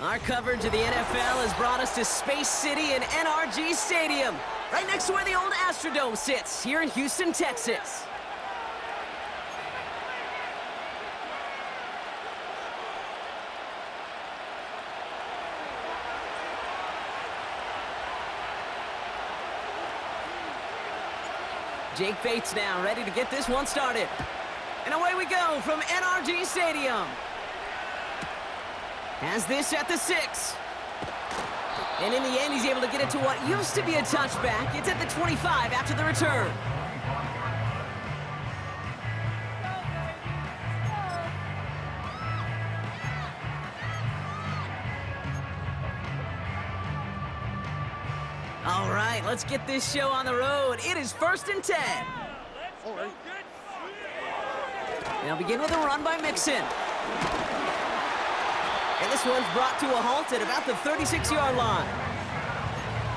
Our coverage of the NFL has brought us to Space City and NRG Stadium, right next to where the old Astrodome sits, here in Houston, Texas. Jake Bates now ready to get this one started. And away we go from NRG Stadium. Has this at the 6. And in the end, he's able to get it to what used to be a touchback. It's at the 25 after the return. All right, let's get this show on the road. It is 1st and 10. They'll begin with a run by Mixon. And this one's brought to a halt at about the 36-yard line.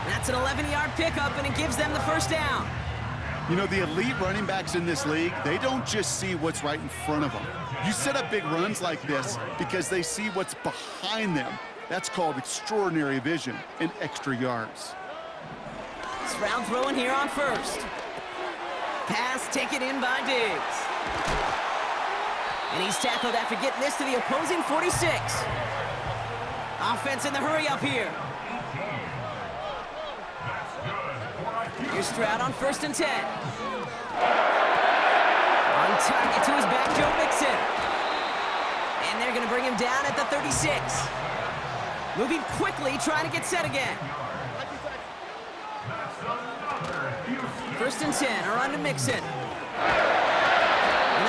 That's an 11-yard pickup, and it gives them the first down. You know, the elite running backs in this league, they don't just see what's right in front of them. You set up big runs like this because they see what's behind them. That's called extraordinary vision and extra yards. Stroud throwing here on first. Pass taken in by Diggs. And he's tackled after getting this to the opposing 46. Offense in the hurry up here. Here's Stroud on 1st and 10. On target to his back, Joe Mixon. And they're going to bring him down at the 36. Moving quickly, trying to get set again. 1st and 10, a run to Mixon. And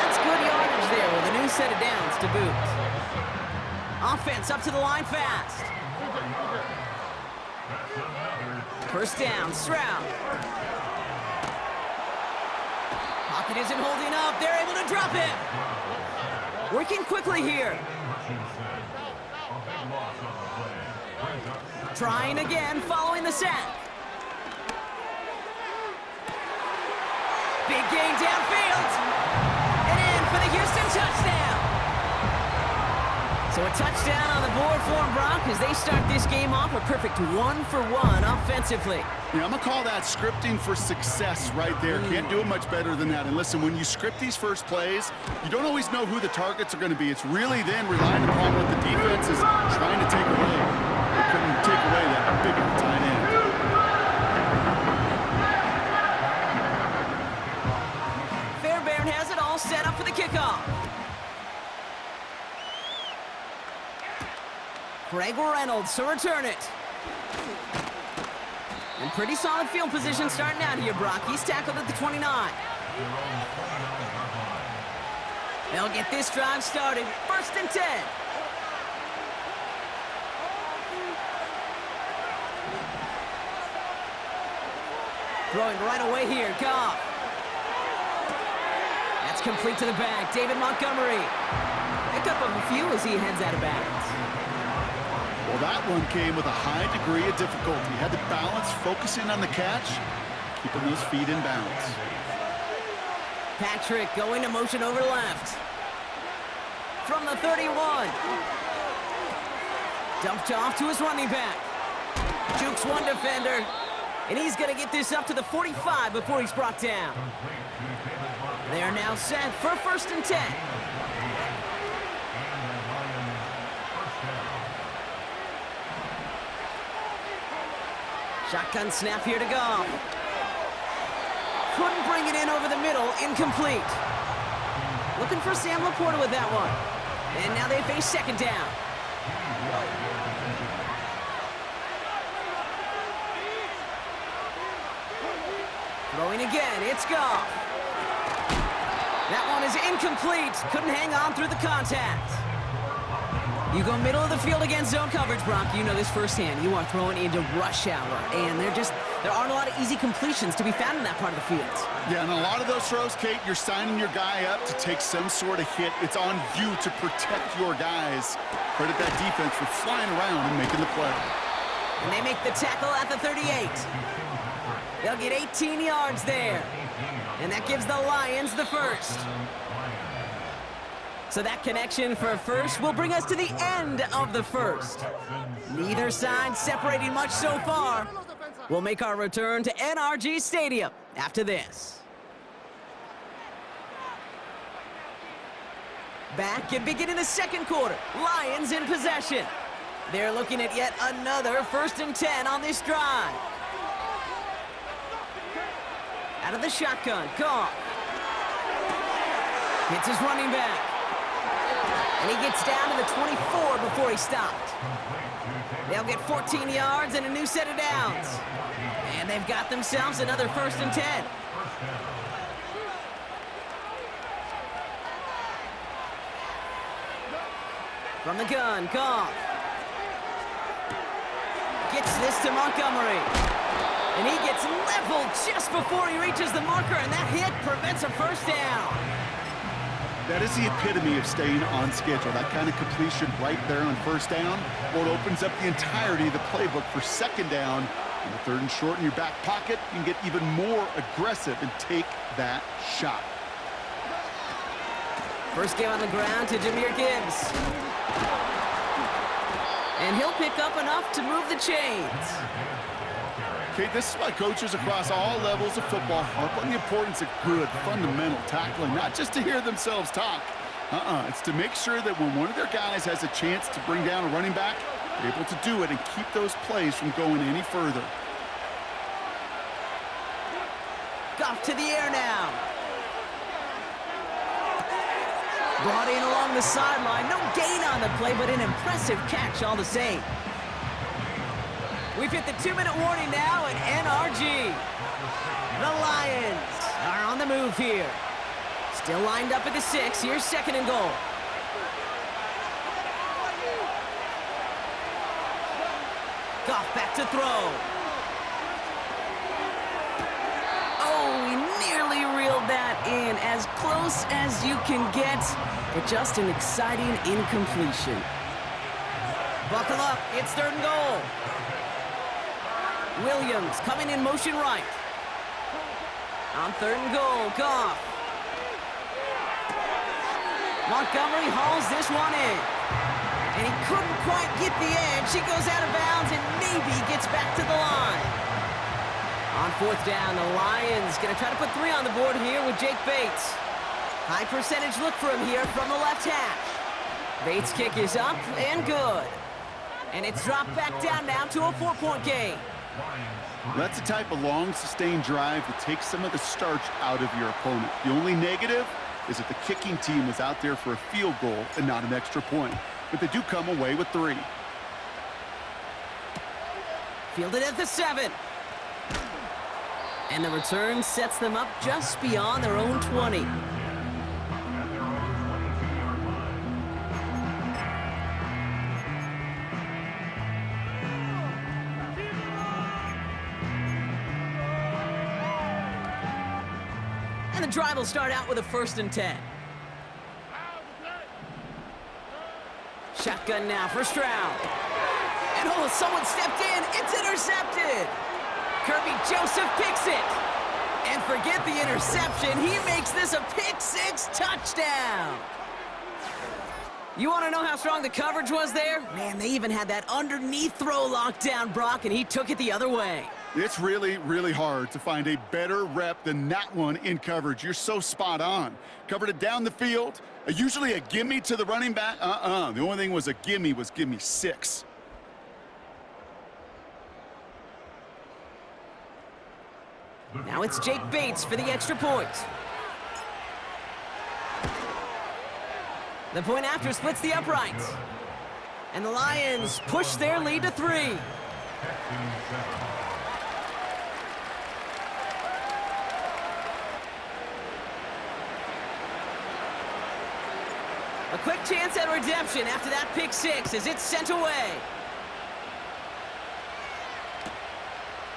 that's good yardage there with a new set of downs to boot. Offense up to the line fast. 1st down, Stroud. Pocket isn't holding up. They're able to drop it. Working quickly here. Trying again, following the sack. Big gain downfield. And in for the Houston touchdown. So a touchdown on the board for them, Brock, as they start this game off a perfect 1-for-1 offensively. Yeah, I'm going to call that scripting for success right there. Can't do it much better than that. And listen, when you script these first plays, you don't always know who the targets are going to be. It's really then relying upon what the defense is trying to take away. They couldn't take away that bigger tight end. Fairbairn has it all set up for the kickoff. Greg Reynolds to return it. And pretty solid field position starting out here, Brock. He's tackled at the 29. They'll get this drive started. 1st and 10. Throwing right away here, Goff. That's complete to the back. David Montgomery. Pickup of a few as he heads out of bounds. Well, that one came with a high degree of difficulty. He had to balance, focusing on the catch, keeping those feet in bounds. Patrick going to motion over left. From the 31. Dumped off to his running back. Jukes one defender. And he's going to get this up to the 45 before he's brought down. They are now set for 1st and 10. Shotgun snap here to go. Couldn't bring it in over the middle. Incomplete. Looking for Sam Laporta with that one. And now they face 2nd down. Throwing again. It's Goff. That one is incomplete. Couldn't hang on through the contact. You go middle of the field against zone coverage, Brock. You know this firsthand. You are throwing into rush hour, and there aren't a lot of easy completions to be found in that part of the field. Yeah, and a lot of those throws, Kate, you're signing your guy up to take some sort of hit. It's on you to protect your guys. Credit that defense for flying around and making the play. And they make the tackle at the 38. They'll get 18 yards there. And that gives the Lions the first. So that connection for a first will bring us to the end of the first. Neither side separating much so far. We'll make our return to NRG Stadium after this. Back and beginning the second quarter. Lions in possession. They're looking at yet another 1st and 10 on this drive. Out of the shotgun, Goff. Hits his running back. And he gets down to the 24 before he stopped. They'll get 14 yards and a new set of downs. And they've got themselves another 1st and 10. From the gun, Goff. Gets this to Montgomery. And he gets leveled just before he reaches the marker, and that hit prevents a 1st down. That is the epitome of staying on schedule. That kind of completion right there on 1st down. Well, it opens up the entirety of the playbook for 2nd down. In the 3rd and short in your back pocket, you can get even more aggressive and take that shot. First game on the ground to Jahmyr Gibbs. And he'll pick up enough to move the chains. Okay, this is why coaches across all levels of football harp on the importance of good, fundamental tackling, not just to hear themselves talk. It's to make sure that when one of their guys has a chance to bring down a running back, they're able to do it and keep those plays from going any further. Goff to the air now. Brought in along the sideline. No gain on the play, but an impressive catch all the same. We've hit the 2-minute warning now at NRG. The Lions are on the move here. Still lined up at the 6. Here's 2nd and goal. Goff back to throw. Oh, he nearly reeled that in. As close as you can get, but just an exciting incompletion. Buckle up. It's 3rd and goal. Williams coming in motion right. On 3rd and goal, Goff. Montgomery hauls this one in. And he couldn't quite get the edge. He goes out of bounds and maybe gets back to the line. On 4th down, the Lions going to try to put 3 on the board here with Jake Bates. High percentage look for him here from the left hash. Bates' kick is up and good. And it's dropped back down now to a 4-point game. That's the type of long, sustained drive that takes some of the starch out of your opponent. The only negative is that the kicking team was out there for a field goal and not an extra point. But they do come away with 3. Fielded at the 7. And the return sets them up just beyond their own 20. And the drive will start out with a 1st and 10. Shotgun now for Stroud. And oh, someone stepped in. It's intercepted. Kirby Joseph picks it. And forget the interception. He makes this a pick-6 touchdown. You want to know how strong the coverage was there? Man, they even had that underneath throw locked down, Brock, and he took it the other way. It's really, really hard to find a better rep than that one in coverage. You're so spot on. Covered it down the field. Usually a gimme to the running back. The only thing was a gimme was give me 6. Now it's Jake Bates for the extra point. The point after splits the uprights. And the Lions push their lead to 3. A quick chance at redemption after that pick-6 as it's sent away.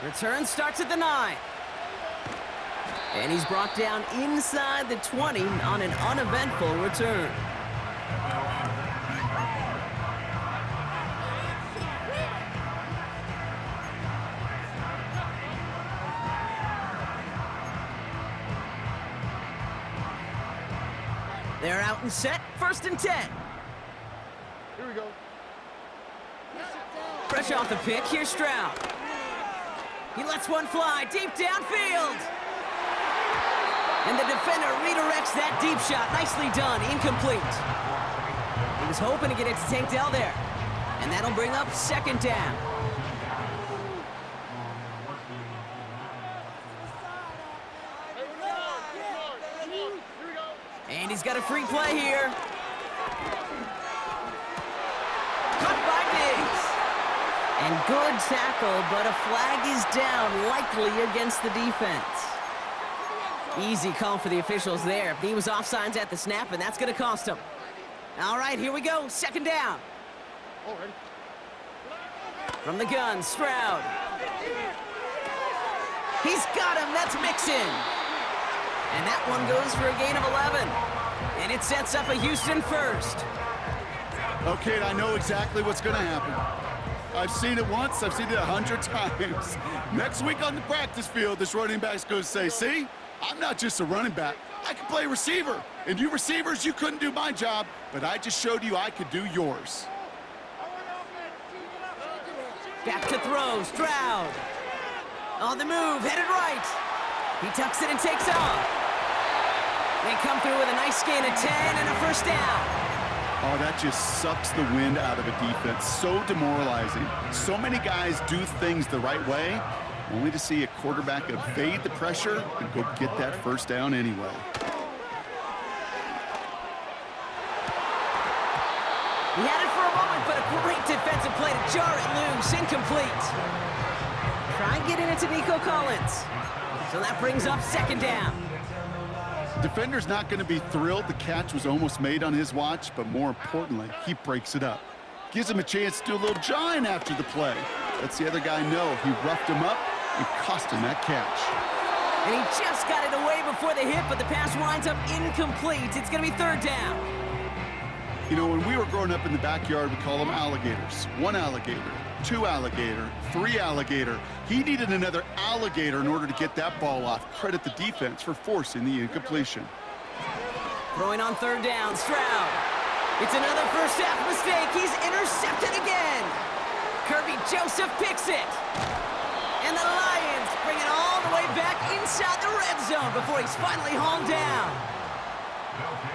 Return starts at the 9. And he's brought down inside the 20 on an uneventful return. They're out and set, 1st and 10. Here we go. Fresh off the pick, here's Stroud. He lets one fly deep downfield. And the defender redirects that deep shot. Nicely done, incomplete. He was hoping to get it to Tank Dell there. And that'll bring up 2nd down. And he's got a free play here. Caught by Diggs. And good tackle, but a flag is down, likely against the defense. Easy call for the officials there. He was offsides at the snap, and that's going to cost him. All right, here we go, 2nd down. From the gun, Stroud. He's got him, that's Mixon. And that one goes for a gain of 11. And it sets up a Houston 1st. Okay, I know exactly what's going to happen. I've seen it once, I've seen it 100 times. Next week on the practice field, this running back's going to say, see, I'm not just a running back. I can play receiver. And you receivers, you couldn't do my job, but I just showed you I could do yours. Back to throw, Stroud. On the move, headed right. He tucks it and takes off. They come through with a nice gain of 10 and a 1st down. Oh, that just sucks the wind out of a defense. So demoralizing. So many guys do things the right way, only to see a quarterback evade the pressure and go get that 1st down anyway. He had it for a moment, but a great defensive play to jar it loose. Incomplete. Try getting it to Nico Collins. So that brings up 2nd down. Defender's not going to be thrilled the catch was almost made on his watch, but more importantly, he breaks it up. Gives him a chance to do a little jawing after the play. Lets the other guy know he roughed him up and cost him that catch. And he just got it away before the hit, but the pass winds up incomplete. It's going to be 3rd down. You know, when we were growing up in the backyard, we call them alligators. 1 alligator, 2 alligator, 3 alligator. He needed another alligator in order to get that ball off. Credit the defense for forcing the incompletion. Throwing on 3rd down, Stroud. It's another 1st half mistake. He's intercepted again. Kirby Joseph picks it. And the Lions bring it all the way back inside the red zone before he's finally hauled down.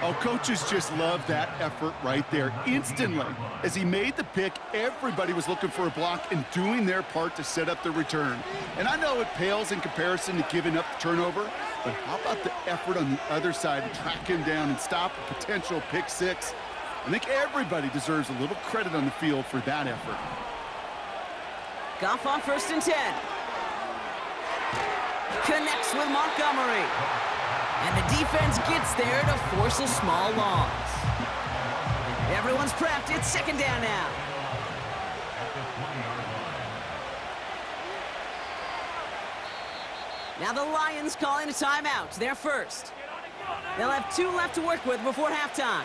Oh, coaches just love that effort right there. Instantly, as he made the pick, everybody was looking for a block and doing their part to set up the return. And I know it pales in comparison to giving up the turnover, but how about the effort on the other side to track him down and stop a potential pick 6? I think everybody deserves a little credit on the field for that effort. Goff on 1st and 10. Connects with Montgomery. And the defense gets there to force a small loss. Everyone's prepped. It's 2nd down now. Now the Lions calling a timeout. They're 1st. They'll have 2 left to work with before halftime.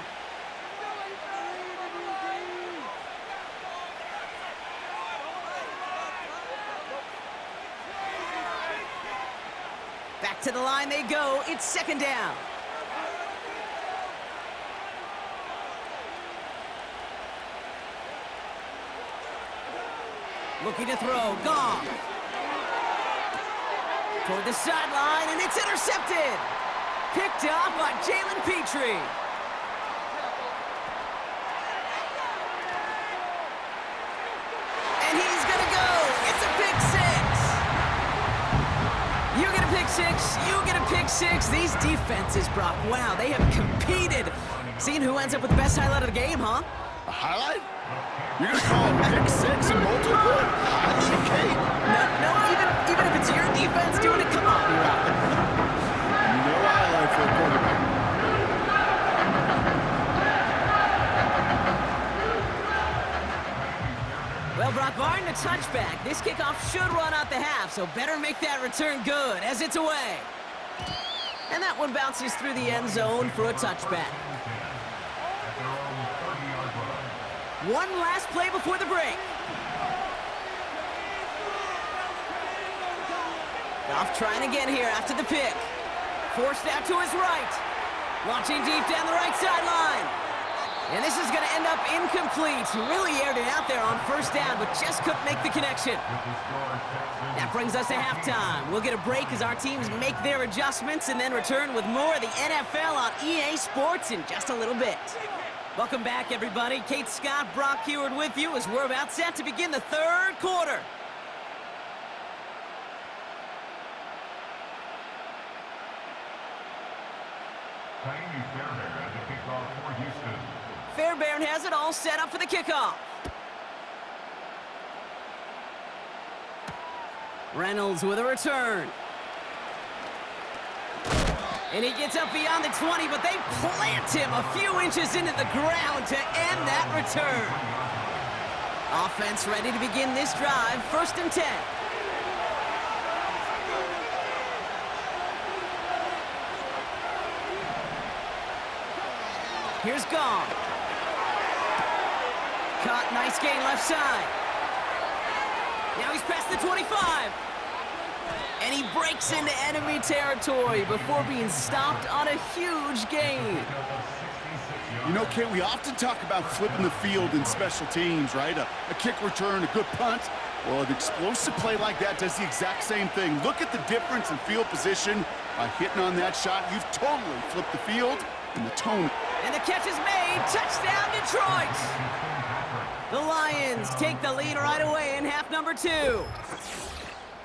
Back to the line they go. It's 2nd down. Looking to throw. Goff. Toward the sideline, and it's intercepted. Picked off by Jalen Petrie. And he's going to go. It's a pick 6. You get a pick 6. You get a pick 6. These defenses, Brock, wow, they have competed. Seeing who ends up with the best highlight of the game, huh? A highlight? You're going to call it pick 6 and multiple? Okay. No, even if it's your defense doing it, come on, B-Rock. No highlight for a quarterback. Well, Brock, barring the touchback, this kickoff should run out the half, so better make that return good as it's away. And that one bounces through the end zone for a touchback. One last play before the break. Goff trying again here after the pick. Forced out to his right. Launching deep down the right sideline. And this is going to end up incomplete. Really aired it out there on first down, but just couldn't make the connection. That brings us to halftime. We'll get a break as our teams make their adjustments and then return with more of the NFL on EA Sports in just a little bit. Welcome back, everybody. Kate Scott, Brock Heward with you as we're about set to begin the third quarter. Fairbairn has it all set up for the kickoff. Reynolds with a return. And he gets up beyond the 20, but they plant him a few inches into the ground to end that return. Offense ready to begin this drive, 1st and 10. Here's Gong. Caught, nice gain left side. Now he's past the 25. And he breaks into enemy territory before being stopped on a huge gain. You know, Kate, we often talk about flipping the field in special teams, right? A kick return, a good punt. Well, an explosive play like that does the exact same thing. Look at the difference in field position. By hitting on that shot, you've totally flipped the field and the tone. And the catch is made. Touchdown, Detroit. The Lions take the lead right away in half number 2.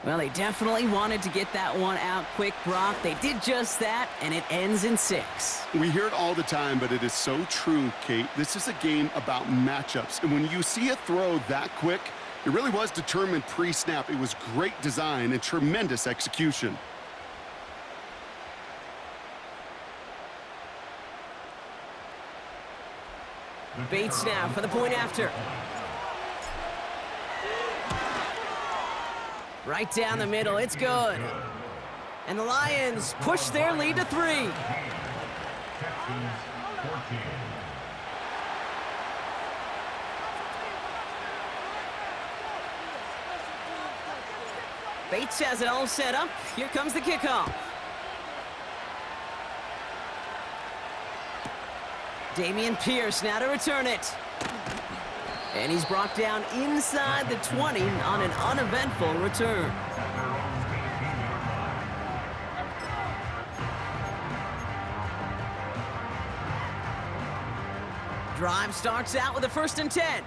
Well, they definitely wanted to get that one out quick, Brock. They did just that, and it ends in 6. We hear it all the time, but it is so true, Kate. This is a game about matchups. And when you see a throw that quick, it really was determined pre-snap. It was great design and tremendous execution. Bates now for the point after. Right down the middle, it's good. And the Lions push their lead to 3. Bates has it all set up. Here comes the kickoff. Dameon Pierce now to return it. And he's brought down inside the 20 on an uneventful return. Drive starts out with a 1st and 10.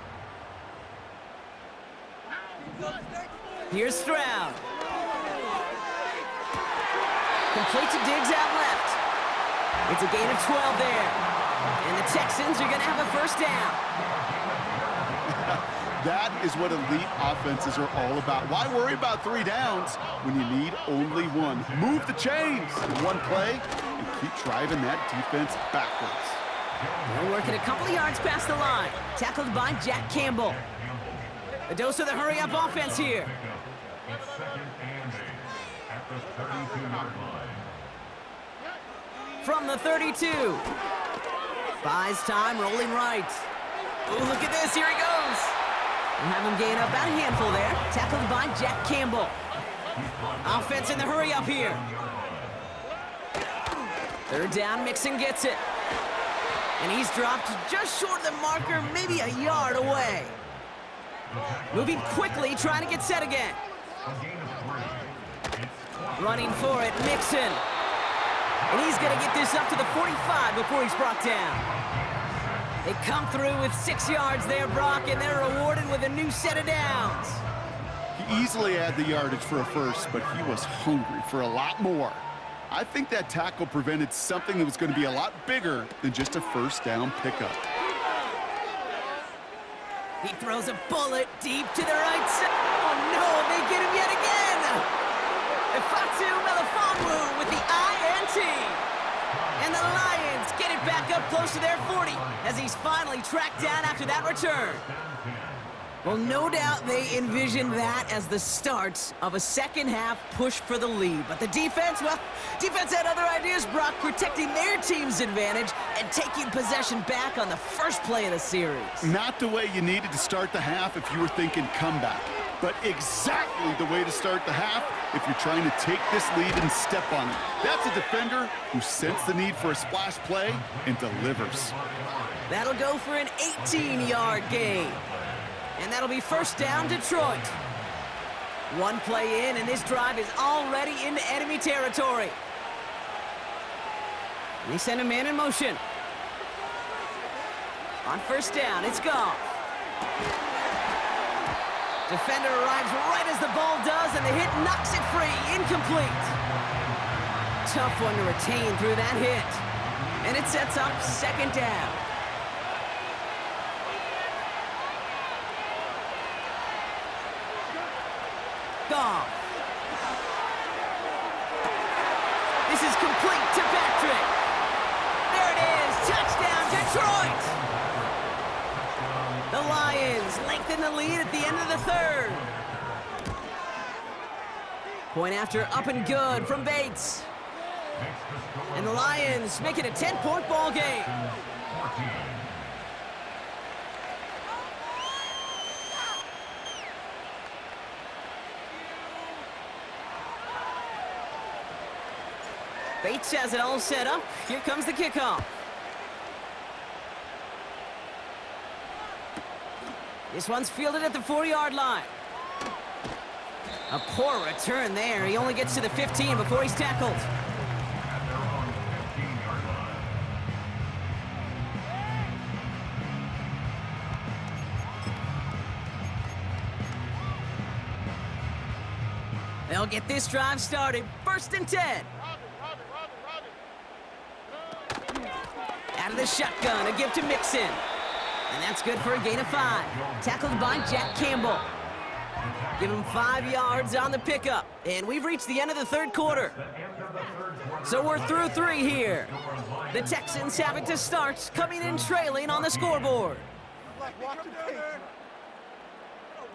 Here's Stroud. Complete to Diggs out left. It's a gain of 12 there. And the Texans are going to have a 1st down. That is what elite offenses are all about. Why worry about 3 downs when you need only 1? Move the chains in one play and keep driving that defense backwards. They're working a couple of yards past the line. Tackled by Jack Campbell. A dose of the hurry-up offense here. From the 32. Buys time, rolling right. Oh, look at this, here he goes. We'll have him gain up about a handful there. Tackled by Jack Campbell. Offense in the hurry-up here. 3rd down, Mixon gets it. And he's dropped just short of the marker, maybe a yard away. Moving quickly, trying to get set again. Running for it, Mixon. And he's going to get this up to the 45 before he's brought down. They come through with 6 yards there, Brock, and they're rewarded with a new set of downs. He easily had the yardage for a 1st, but he was hungry for a lot more. I think that tackle prevented something that was going to be a lot bigger than just a 1st down pickup. He throws a bullet deep to the right side. Oh, no, they get him yet again. Ifatu Melifonwu with the INT. And the Lions get it back up close to their 40 as he's finally tracked down after that return. Well, no doubt they envisioned that as the start of a second-half push for the lead. But the defense, well, defense had other ideas, Brock, protecting their team's advantage and taking possession back on the first play of the series. Not the way you needed to start the half if you were thinking comeback. but exactly the way to start the half if you're trying to take this lead and step on it. That's a defender who sensed the need for a splash play and delivers. That'll go for an 18-yard gain. And that'll be first down, Detroit. One play in, and this drive is already into enemy territory. They send a man in motion. On first down, it's Goff. Defender arrives right as the ball does, and the hit knocks it free. Incomplete. Tough one to retain through that hit. And it sets up second down. Goff. This is complete to Patrick. There it is. Touchdown, Detroit. The Lions lengthen the lead at the end of the third. Point after up and good from Bates. And the Lions make it a 10-point ball game. Bates has it all set up. Here comes the kickoff. This one's fielded at the 4-yard line. A poor return there. He only gets to the 15 before he's tackled. They'll get this drive started. First and 10. Out of the shotgun, a give to Mixon. And that's good for a gain of 5. Tackled by Jack Campbell. Give him 5 yards on the pickup. And we've reached the end of the third quarter. So we're through 3 here. The Texans have it to start, coming in trailing on the scoreboard. A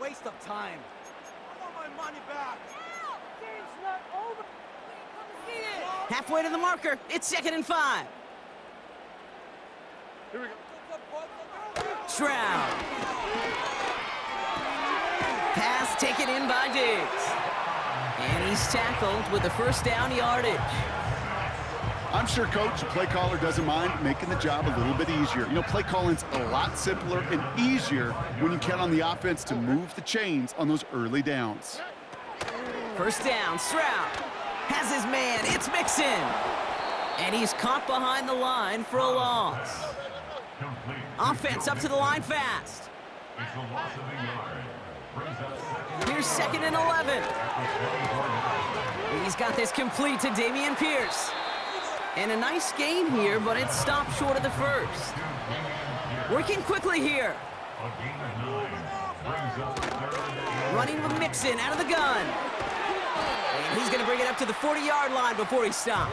waste of time. I want my money back. Game's not over. Halfway to the marker, it's 2nd and 5. Here we go. Stroud. Pass taken in by Diggs. And he's tackled with the first down yardage. I'm sure coach, the play caller, doesn't mind making the job a little bit easier. You know, play calling's a lot simpler and easier when you count on the offense to move the chains on those early downs. First down, Stroud has his man. It's Mixon. And he's caught behind the line for a loss. Offense up to the line fast. Here's 2nd and 11. He's got this complete to Dameon Pierce. And a nice gain here, but it stopped short of the first. Working quickly here. Running with Mixon out of the gun. And he's going to bring it up to the 40-yard line before he stopped.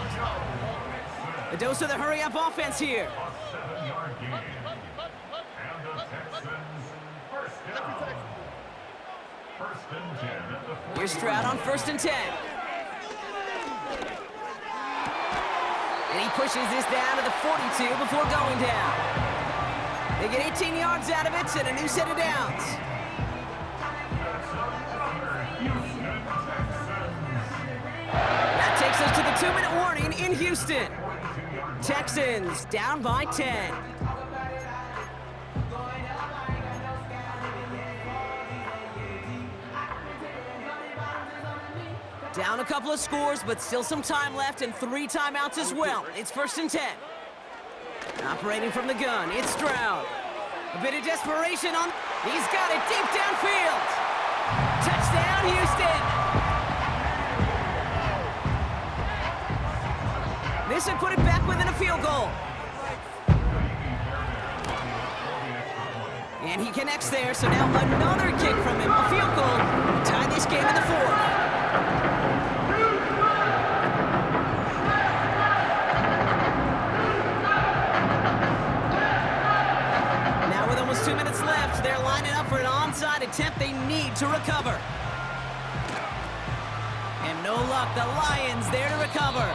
A dose of the hurry-up offense here. Here's Stroud on 1st and 10. And he pushes this down to the 42 before going down. They get 18 yards out of it and a new set of downs. That takes us to the 2-minute warning in Houston. Texans down by 10. Down a couple of scores, but still some time left and 3 timeouts as well. It's 1st and 10. Operating from the gun, it's Stroud. A bit of desperation on... He's got it deep downfield. Touchdown, Houston. This would put it back within a field goal. And he connects there, so now another kick from him. A field goal to tie this game in the 4th. Now with almost 2 minutes left, they're lining up for an onside attempt they need to recover. And no luck, the Lions there to recover.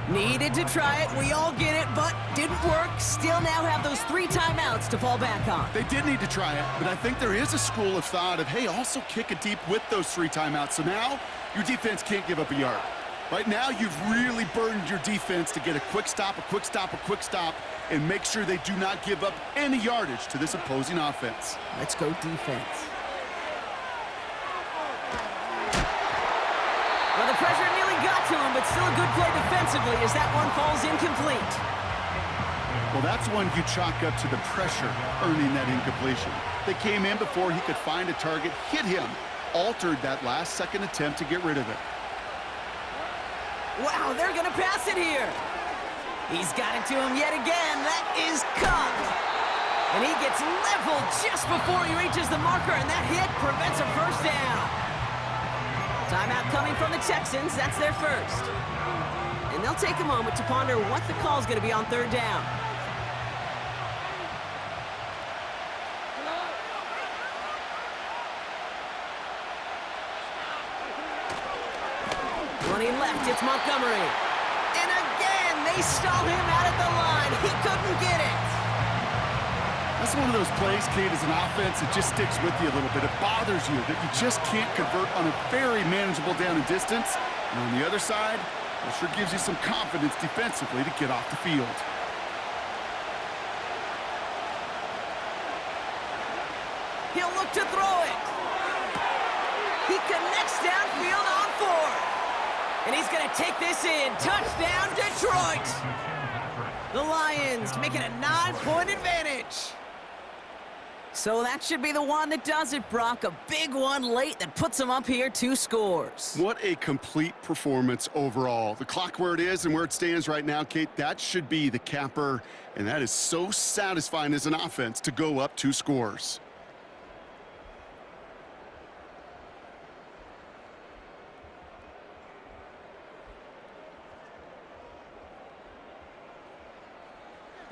Needed to try it, we all get it, but didn't work. Still now have those 3 timeouts to fall back on. They did need to try it, but I think there is a school of thought of, hey, also kick it deep with those 3 timeouts. So now your defense can't give up a yard. Right now, you've really burdened your defense to get a quick stop, and make sure they do not give up any yardage to this opposing offense. Let's go defense. Well, the pressure nearly got to him, but still a good play defensively as that one falls incomplete. Well, that's one you chalk up to the pressure earning that incompletion. They came in before he could find a target, hit him, altered that last-second attempt to get rid of it. Wow, they're going to pass it here. He's got it to him yet again. That is caught. And he gets leveled just before he reaches the marker, and that hit prevents a first down. Timeout coming from the Texans. That's their first. And they'll take a moment to ponder what the call's going to be on 3rd down. When he left, it's Montgomery. And again, they stall him out at the line. He couldn't get it. That's one of those plays, Kate, as an offense, it just sticks with you a little bit. It bothers you that you just can't convert on a very manageable down and distance. And on the other side, it sure gives you some confidence defensively to get off the field. He'll look to throw it. He connects downfield on 4th. And he's going to take this in. Touchdown, Detroit! The Lions make it a 9-point advantage. So that should be the one that does it, Brock. A big one late that puts them up here 2 scores. What a complete performance overall. The clock where it is and where it stands right now, Kate, that should be the capper. And that is so satisfying as an offense to go up 2 scores.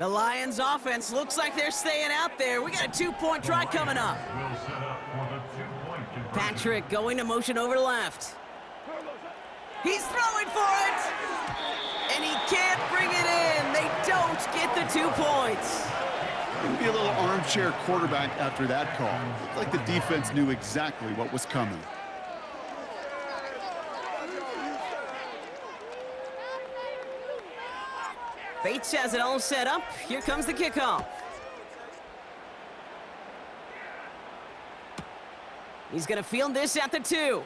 The Lions offense looks like they're staying out there. We got a 2-point try coming up. Patrick going to motion over left. He's throwing for it. And he can't bring it in. They don't get the 2 points. Gonna be a little armchair quarterback after that call. Looked like the defense knew exactly what was coming. Bates has it all set up. Here comes the kickoff. He's going to field this at the 2.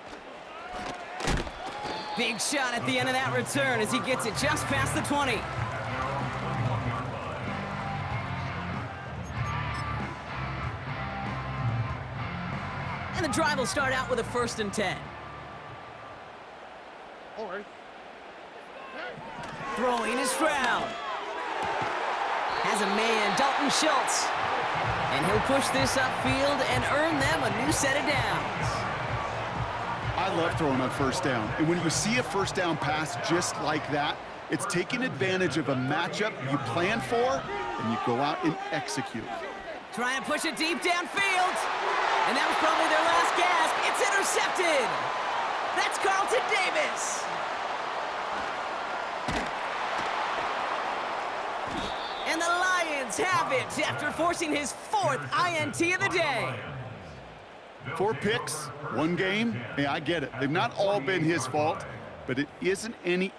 Big shot at the end of that return as he gets it just past the 20. And the drive will start out with a 1st and 10. All right. Throwing is Stroud. Has a man, Dalton Schultz. And he'll push this upfield and earn them a new set of downs. I love throwing on 1st down. And when you see a 1st down pass just like that, it's taking advantage of a matchup you plan for, and you go out and execute. Trying to push it deep downfield. And that was probably their last gasp. It's intercepted. That's Carlton Davis. And the Lions have it after forcing his 4th INT of the day. 4 picks, 1 game. Hey, I get it. They've not all been his fault, but it isn't any